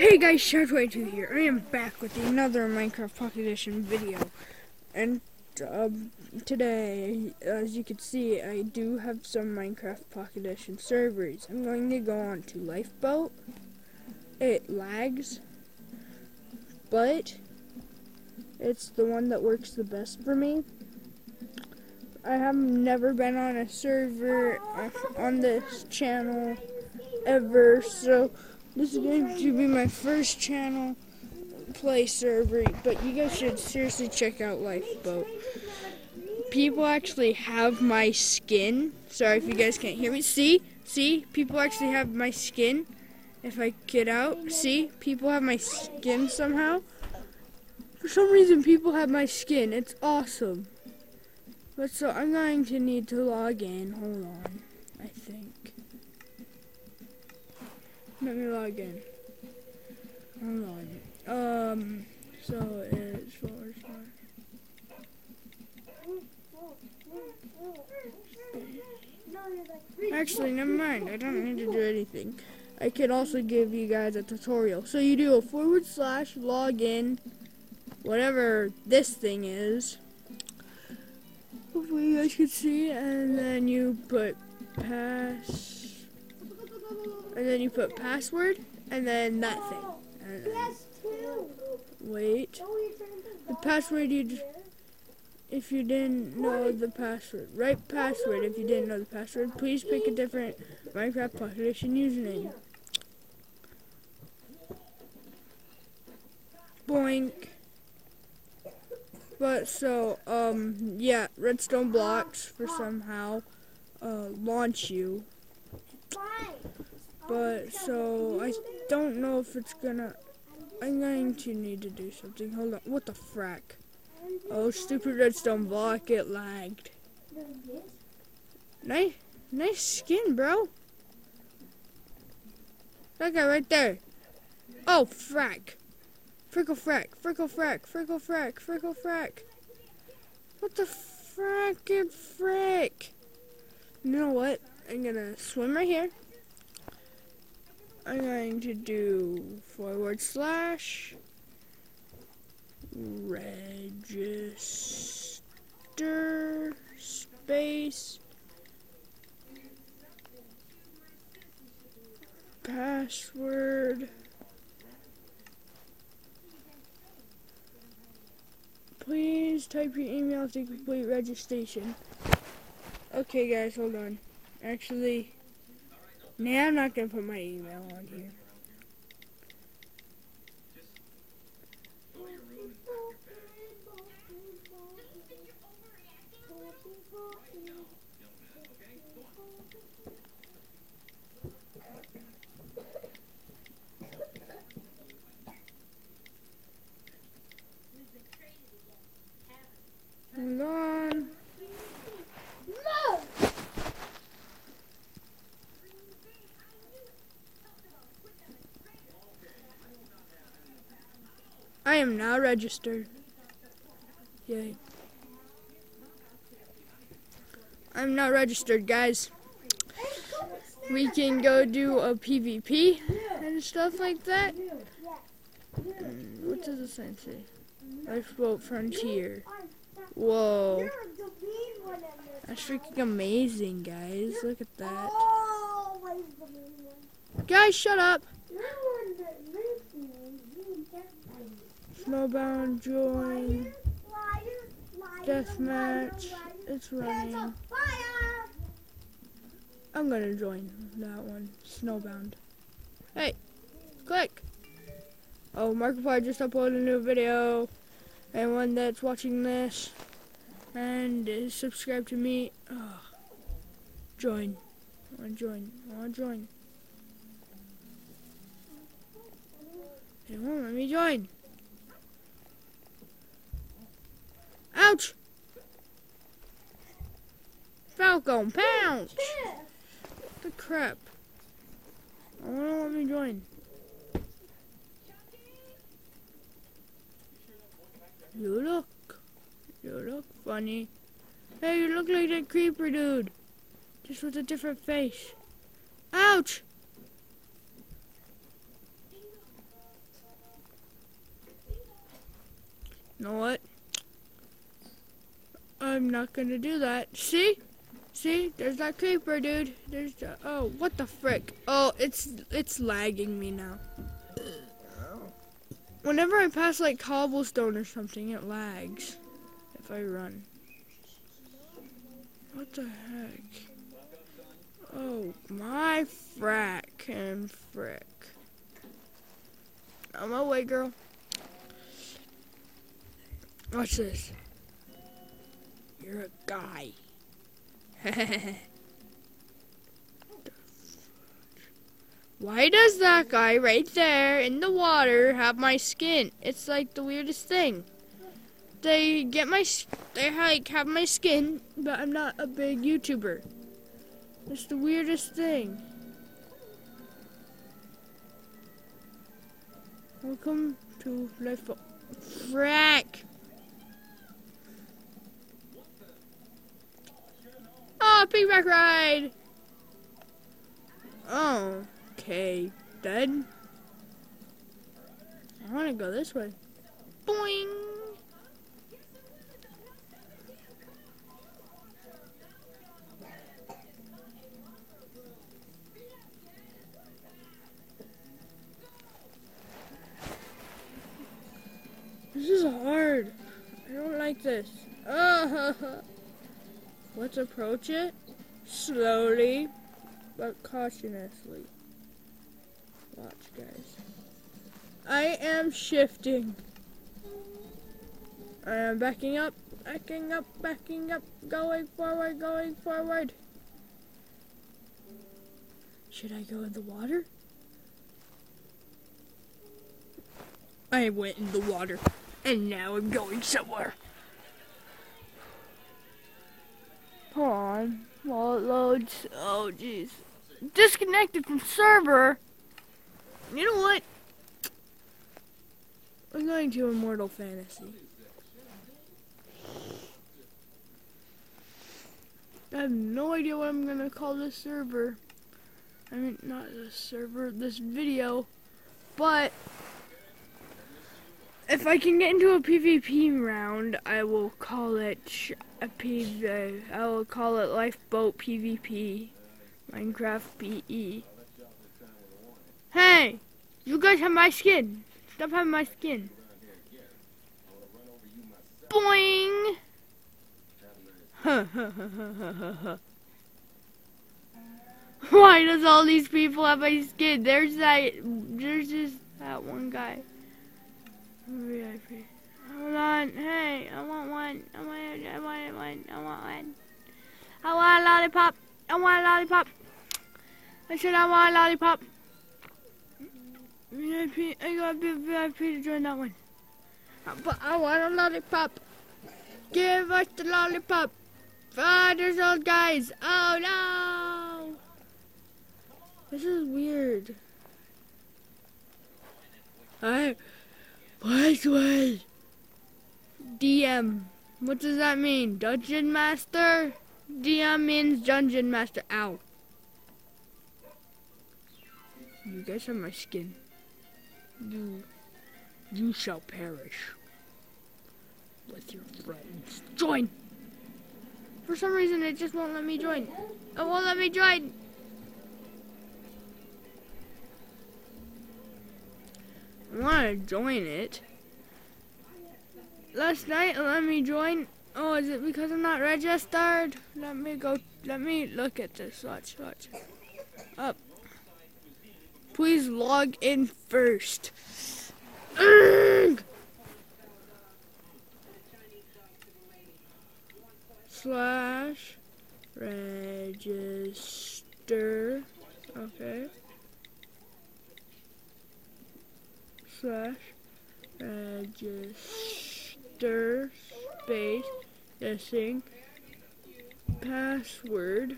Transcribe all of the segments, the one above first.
Hey guys, Shad22 here. I am back with another Minecraft Pocket Edition video. And today, as you can see, I do have some Minecraft Pocket Edition servers. I'm going to go on to Lifeboat. It lags, but it's the one that works the best for me. I have never been on a server on this channel ever, so this is going to be my first channel play server, but you guys should seriously check out Lifeboat. People actually have my skin. Sorry if you guys can't hear me. See, people actually have my skin. If I get out, see, people have my skin somehow. For some reason, people have my skin. It's awesome. But so I'm going to need to log in. Hold on, I think. Let me log in. Hold on. So it's forward slash. Actually, never mind. I don't need to do anything. I can also give you guys a tutorial. So you do a / login, whatever this thing is. Hopefully you guys can see, and then you put password, and then that thing. And then, wait. The password if you didn't know the password. Write password if you didn't know the password. Please pick a different Minecraft Pocket Edition username. Boink. But so, yeah, redstone blocks for somehow launch you. But so I don't know if it's gonna. I'm going to need to do something. Hold on. What the frack? Oh, stupid redstone block! It lagged. Nice skin, bro. That guy right there. Oh, frack! Frickle frack! Frickle frack! Frickle frack! Frickle frack! What the frackin' frick? You know what? I'm gonna swim right here. I'm going to do / register space password. Please type your email to complete registration. Okay guys, hold on. Actually, nah, I'm not gonna put my email on here. Hold on. No! I am now registered. Yay. I'm now registered, guys. We can go do a PvP and stuff like that. What does the sign say? Lifeboat Frontier. Whoa. That's freaking amazing, guys. Look at that. Guys, shut up. Snowbound join. Deathmatch. It's running. I'm gonna join that one. Snowbound. Hey, click. Oh, Markiplier just uploaded a new video. Anyone that's watching this and is subscribed to me, join. I wanna join. It won't let me join. Ouch! Falcon pounce! What the crap? I wanna let me join. You look funny. Hey, you look like that creeper dude. Just with a different face. Ouch! You know what? I'm not gonna do that. See? See? There's that creeper, dude. There's the, oh, what the frick? Oh, it's lagging me now. Whenever I pass like cobblestone or something, it lags. If I run. What the heck? Oh, my frack and frick. On my way, girl. Watch this. You're a guy. Why does that guy right there in the water have my skin? It's like the weirdest thing. They like have my skin, but I'm not a big YouTuber. It's the weirdest thing. Welcome to Life. Frack. Oh, piggyback ride. Oh, okay. Dead. I want to go this way. Boing. This is hard. I don't like this. Let's approach it slowly but cautiously. Watch, guys. I am shifting. I am backing up, going forward. Should I go in the water? I went in the water, and now I'm going somewhere. Hold on, while it loads. Oh, jeez. Disconnected from server. You know what? I'm going to Immortal Fantasy. I have no idea what I'm gonna call this server. I mean, not this server, this video. But if I can get into a PvP round, I will call it I will call it Lifeboat PvP, Minecraft PE. Hey, you guys have my skin. Stop having my skin. Boing. Why does all these people have my skin? There's just that one guy. VIP. Hold on, hey, I want one. I want one. I want a lollipop. I said I want a lollipop. VIP, I got a VIP to join that one. But I want a lollipop. Give us the lollipop. Ah, there's those guys. Oh no. This is weird. Alright. Which way? DM. What does that mean? Dungeon Master? DM means Dungeon Master. Ow. You guys have my skin. You shall perish. With your friends. Join! For some reason it just won't let me join. It won't let me join! I want to join it. Last night it let me join. Oh, is it because I'm not registered? Let me look at this. Watch. Up. Please log in first. Slash register. Okay. Slash register space this thing password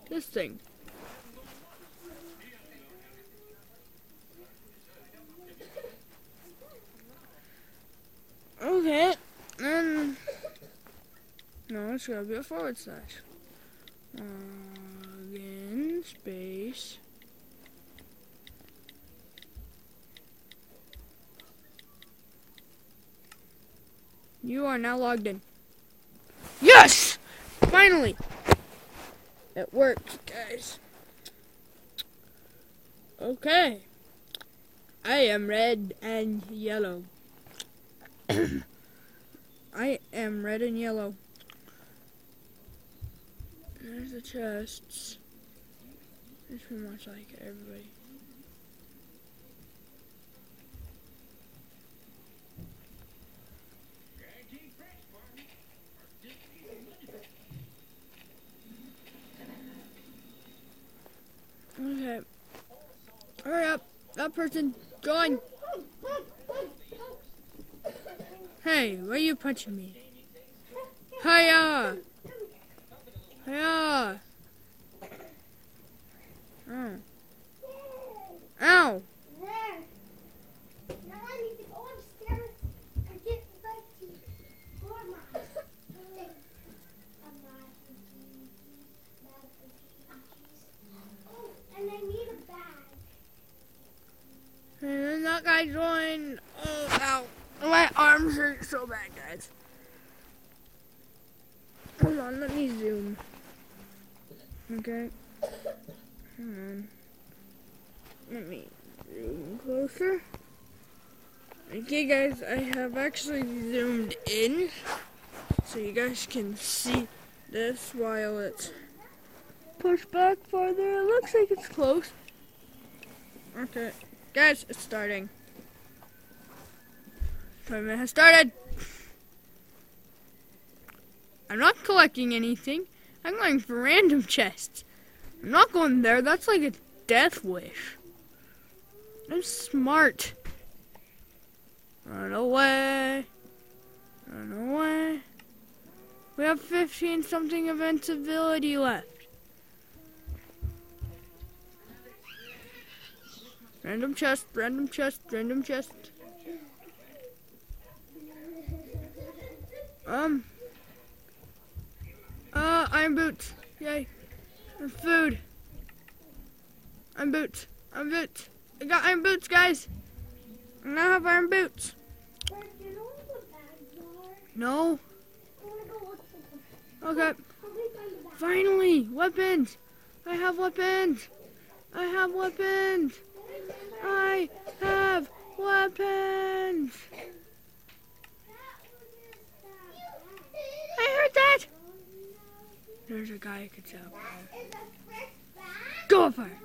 this thing. Okay, and no, it's gotta be a forward slash. Login space. You are now logged in. Yes! Finally! It worked, guys. Okay. I am red and yellow. I am red and yellow. There's the chests. It's pretty much like everybody. Okay. Hurry up. That person, go on. Hey, why are you punching me? Hiya! Hiya! Oh. Ow! And then that guy joined. Oh, ow. My arms hurt so bad, guys. Hold on, let me zoom. Okay. Hold on. Let me zoom closer. Okay, guys, I have actually zoomed in so you guys can see this while it's pushed back farther. It looks like it's close. Okay. Guys, it's starting. 5 minutes has started. I'm not collecting anything. I'm going for random chests. I'm not going there. That's like a death wish. I'm smart. Run away. Run away. We have 15 something invincibility left. Random chest, random chest, random chest. Iron boots. Yay. And food. Iron boots. Iron boots. I got iron boots, guys. I now have iron boots. No. Okay. Finally, weapons. I have weapons. I have weapons. I have weapons. I heard that. There's a guy who could sell fire. Go on fire.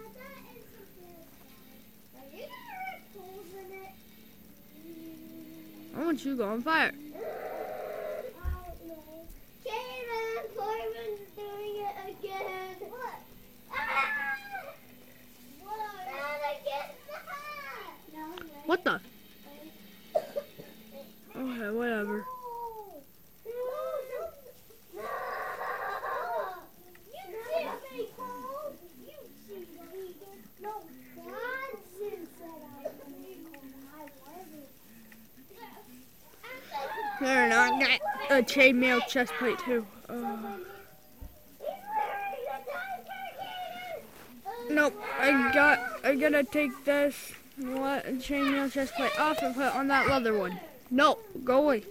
I want you to go on fire. Doing it again. What? What the? Okay, whatever. There, now I got a chainmail chest plate too. Nope, I gotta take this chainmail chest plate off and put it on that leather one. No, go away.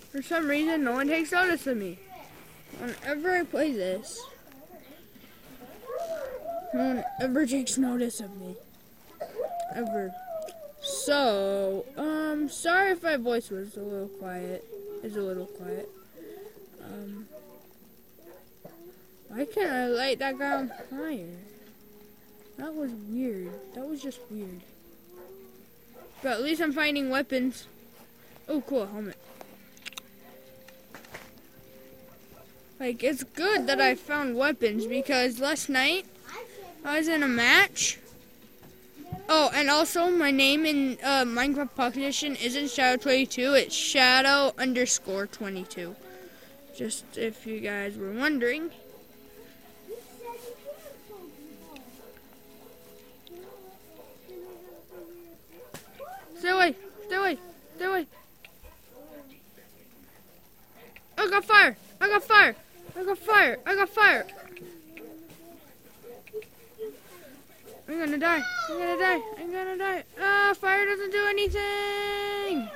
For some reason, no one takes notice of me. Whenever I play this, no one ever takes notice of me. Ever. So, sorry if my voice was a little quiet. It's a little quiet. Why can't I light that guy on fire? That was weird. That was just weird. But at least I'm finding weapons. Oh, cool, helmet. Like, it's good that I found weapons because last night I was in a match. Oh, and also my name in Minecraft Pocket Edition isn't Shadow22. It's Shadow_22. Just if you guys were wondering. Stay away! Stay away! Stay away! I got fire! I got fire! I got fire! I got fire! I'm gonna gonna die. I'm gonna die. I'm gonna die. Ah, fire doesn't do anything.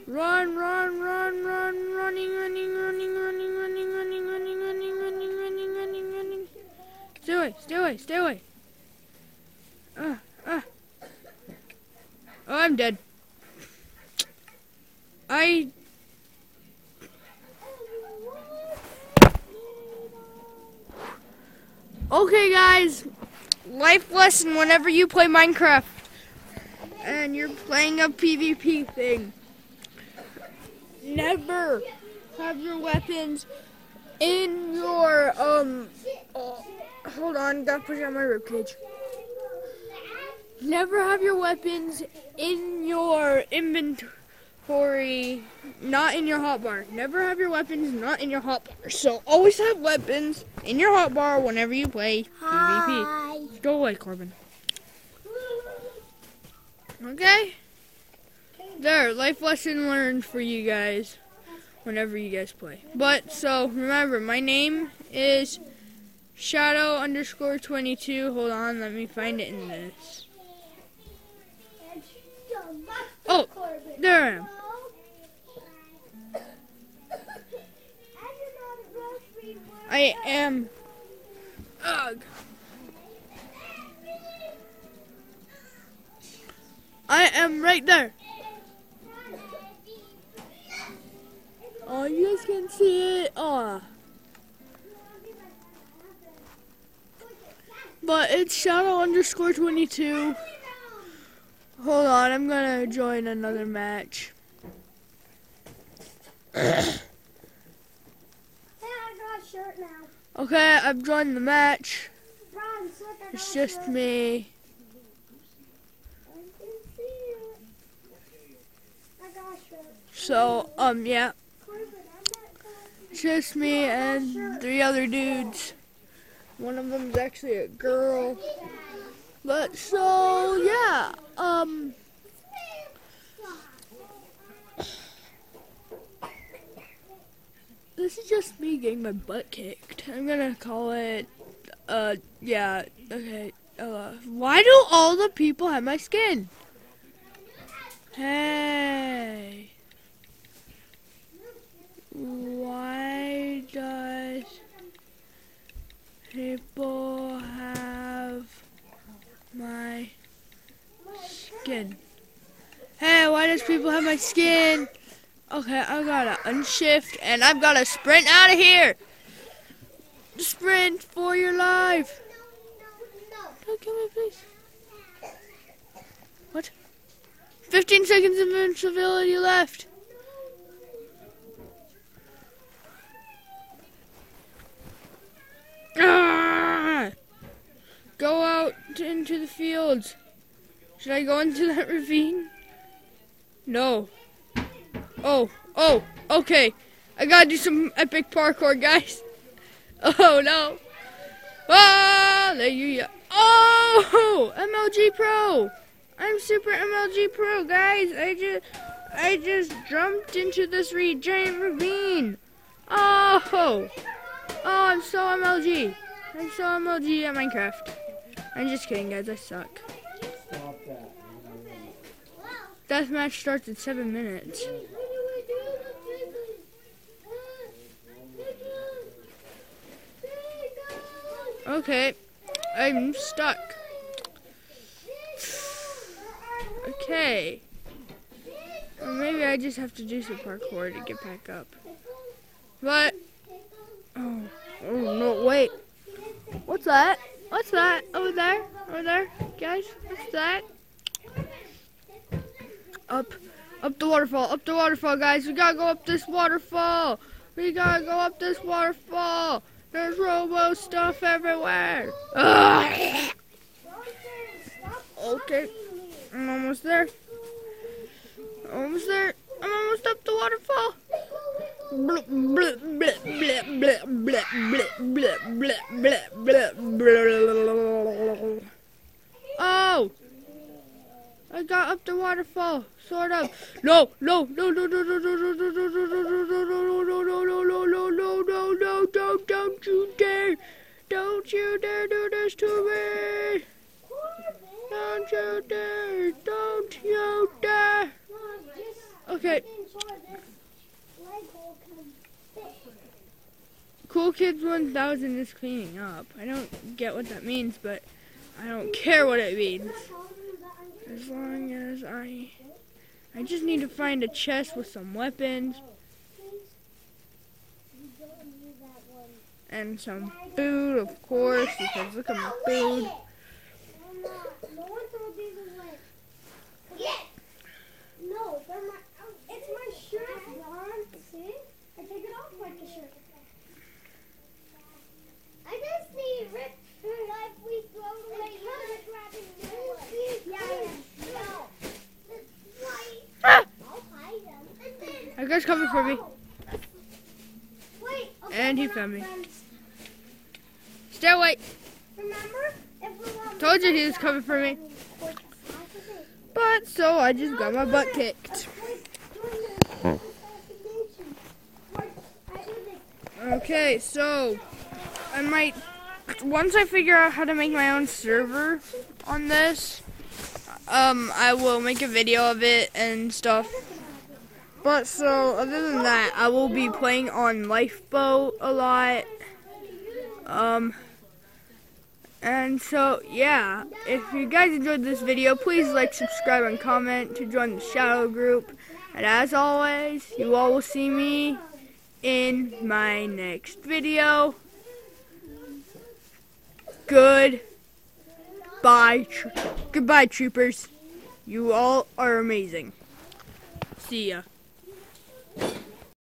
Run, run, run, run, running, running, running, running, running, running, running, running, running, running, running, running. Stay away, stay away, stay away. Oh, I'm dead. Okay, guys. Life lesson whenever you play Minecraft and you're playing a PvP thing. Never have your weapons in your, hold on, gotta push out my ribcage. Never have your weapons in your inventory, not in your hotbar. Never have your weapons not in your hotbar. So always have weapons in your hotbar whenever you play PvP. Go away, Corbin. Okay? There, life lesson learned for you guys whenever you guys play. But, so, remember, my name is Shadow_22. Hold on, let me find it in this. Oh, there I am. I am. Ugh. I am right there. Oh, you guys can see it. Oh. But it's Shadow_22. Hold on, I'm gonna join another match. Okay, I've joined the match. It's just me. So, yeah. It's just me and 3 other dudes. One of them's actually a girl. But, so, yeah. This is just me getting my butt kicked. I'm gonna call it, yeah, okay. Why do all the people have my skin? Hey. Why does people have my skin? Hey, why does people have my skin? Okay, I gotta unshift and I've gotta sprint out of here. Sprint for your life. Don't kill me, please. What? 15 seconds of invincibility left. Ah! Go out into the fields. Should I go into that ravine? No. Oh, okay. I gotta do some epic parkour, guys. Oh, no. Ah, there you go. Oh, MLG Pro. I'm super MLG Pro, guys. I just jumped into this giant ravine. Oh, I'm so MLG. I'm so MLG at Minecraft. I'm just kidding, guys. I suck. Stop that. Deathmatch starts at 7 minutes. Okay, I'm stuck. Okay. Or maybe I just have to do some parkour to get back up. But, oh no, wait. What's that? What's that? Over there? Over there? Guys, what's that? Up the waterfall, guys. We gotta go up this waterfall. We gotta go up this waterfall. There's robo stuff everywhere. Ugh. Okay, I'm almost there. Almost there. I'm almost up the waterfall. Oh! I got up the waterfall, sort of. No, don't you dare do this to me. Don't you dare! Don't you dare! Okay. Cool Kids 1000 is cleaning up. I don't get what that means, but I don't care what it means. As long as I just need to find a chest with some weapons and some food, of course, because look at my food. No, it's my shirt, Ron. See? I take it off like a shirt. I just need Rip like we throw away Yeah. No. Ah! I'll hide them. That guy's coming for me. Wait. Okay, And he we're found not me. friends. Stay away. Remember? If we want Told you he was coming for me. But so I just got my butt kicked. Okay, so I might, once I figure out how to make my own server on this, I will make a video of it and stuff. But so other than that, I will be playing on Lifeboat a lot. And so, yeah, if you guys enjoyed this video, please like, subscribe, and comment to join the shadow group. And as always, you all will see me in my next video. Goodbye, troopers. You all are amazing. See ya.